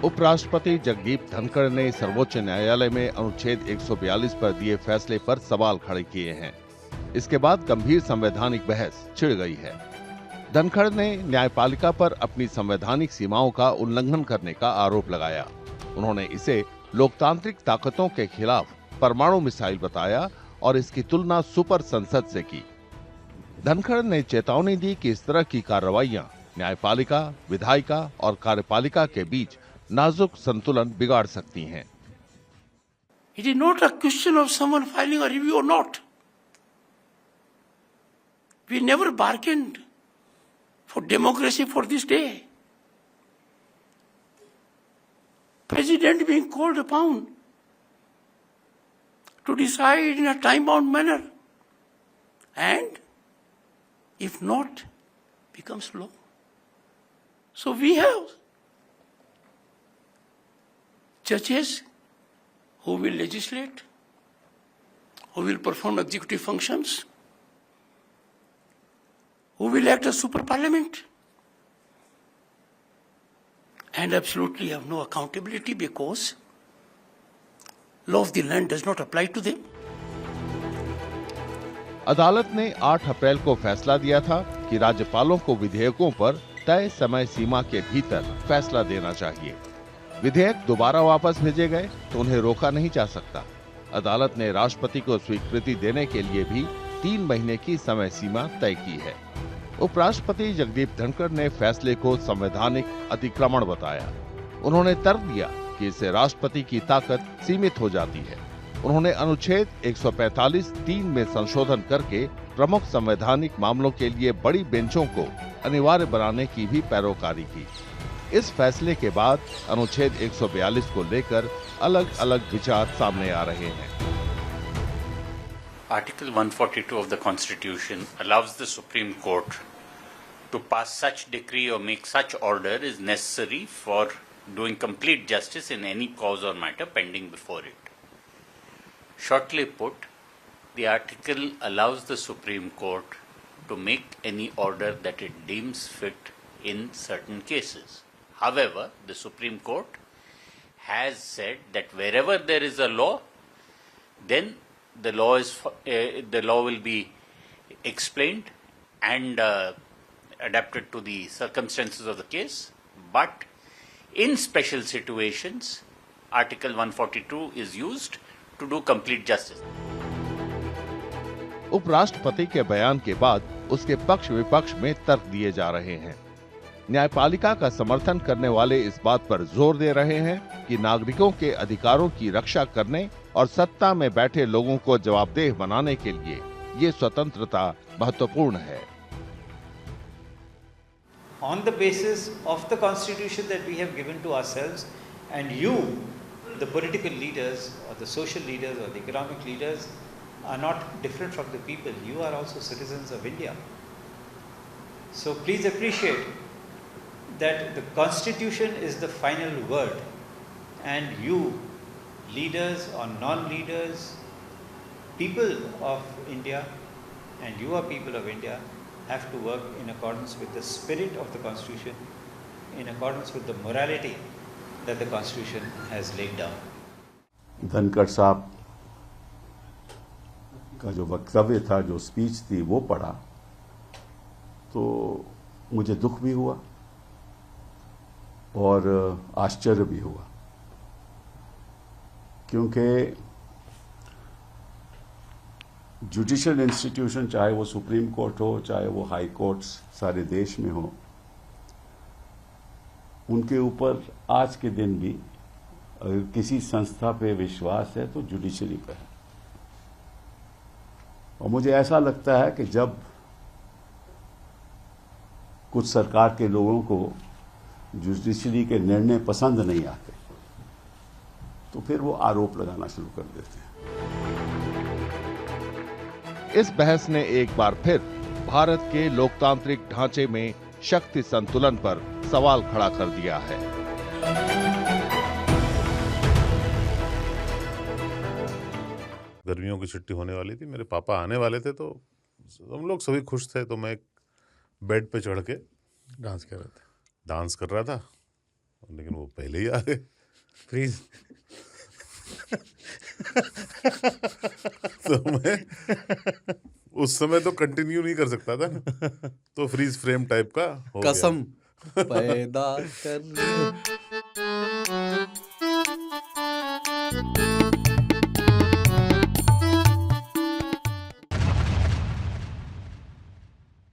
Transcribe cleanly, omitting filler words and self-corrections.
उपराष्ट्रपति जगदीप धनखड़ ने सर्वोच्च न्यायालय में अनुच्छेद 142 पर दिए फैसले पर सवाल खड़े किए हैं। इसके बाद गंभीर संवैधानिक बहस छिड़ गई है। धनखड़ ने न्यायपालिका पर अपनी संवैधानिक सीमाओं का उल्लंघन करने का आरोप लगाया। उन्होंने इसे लोकतांत्रिक ताकतों के खिलाफ परमाणु मिसाइल बताया और इसकी तुलना सुपर संसद से की। धनखड़ ने चेतावनी दी कि इस तरह की कार्रवाइयां न्यायपालिका, विधायिका और कार्यपालिका के बीच नाजुक संतुलन बिगाड़ सकती हैं। It is not a question of someone filing a review or not. We never bargained for democracy for this day. President being called upon to decide in a time-bound manner, and if not, becomes law. So we have judges who will legislate, who will perform executive functions, who will act as super parliament, and absolutely have no accountability because law of the land does not apply to them. अदालत ने 8 अप्रैल को फैसला दिया था कि राज्यपालों को विधेयकों पर तय समय सीमा के भीतर फैसला देना चाहिए। विधेयक दोबारा वापस भेजे गए तो उन्हें रोका नहीं जा सकता। अदालत ने राष्ट्रपति को स्वीकृति देने के लिए भी 3 महीने की समय सीमा तय की है। उपराष्ट्रपति जगदीप धनखड़ ने फैसले को संवैधानिक अतिक्रमण बताया। उन्होंने तर्क दिया कि इससे राष्ट्रपति की ताकत सीमित हो जाती है। उन्होंने अनुच्छेद 145(3) में संशोधन करके प्रमुख संवैधानिक मामलों के लिए बड़ी बेंचों को अनिवार्य बनाने की भी पैरोकारी की। इस फैसले के बाद अनुच्छेद 142 को लेकर अलग-अलग विचार सामने आ रहे हैं। Article 142 of the Constitution allows the Supreme Court to pass such decree or make such order is necessary for doing complete justice in any cause or matter pending before it. Shortly put, the article allows the Supreme Court to make any order that it deems fit in certain cases. However, the Supreme Court has said that wherever there is a law, then the law will be explained and adapted to the circumstances of the case. But in special situations, Article 142 is used to do complete justice. उपराष्ट्रपति के बयान के बाद उसके पक्ष विपक्ष में तर्क दिए जा रहे हैं। न्यायपालिका का समर्थन करने वाले इस बात पर जोर दे रहे हैं कि नागरिकों के अधिकारों की रक्षा करने और सत्ता में बैठे लोगों को जवाबदेह बनाने के लिए ये स्वतंत्रता महत्वपूर्ण है। On the basis of the constitution that we have given to ourselves, and you, the political leaders or the social leaders or the economic leaders, are not different from the people. You are also citizens of India. So please appreciate that the constitution is the final word, and you, leaders or non-leaders, people of India, and you are people of India, have to work in accordance with the spirit of the constitution, in accordance with the morality that the constitution has laid down. Dhankhar साहब का जो वक्तव्य था, जो speech थी, वो पढ़ा तो मुझे दुख भी हुआ और आश्चर्य भी हुआ, क्योंकि जुडिशियल इंस्टीट्यूशन, चाहे वो सुप्रीम कोर्ट हो, चाहे वो हाई कोर्ट्स सारे देश में हो, उनके ऊपर आज के दिन भी अगर किसी संस्था पे विश्वास है तो जुडिशरी पे है। और मुझे ऐसा लगता है कि जब कुछ सरकार के लोगों को जुडिशरी के निर्णय पसंद नहीं आते तो फिर वो आरोप लगाना शुरू कर देते हैं। इस बहस ने एक बार फिर भारत के लोकतांत्रिक ढांचे में शक्ति संतुलन पर सवाल खड़ा कर दिया है। गर्मियों की छुट्टी होने वाली थी, मेरे पापा आने वाले थे, तो हम लोग सभी खुश थे। तो मैं एक बेड पे चढ़ के डांस कर रहा था लेकिन वो पहले ही आ गए। फ्रीज। तो मैं उस समय तो कंटिन्यू नहीं कर सकता था ना, तो फ्रीज फ्रेम टाइप का हो गया। कसम पैदा कर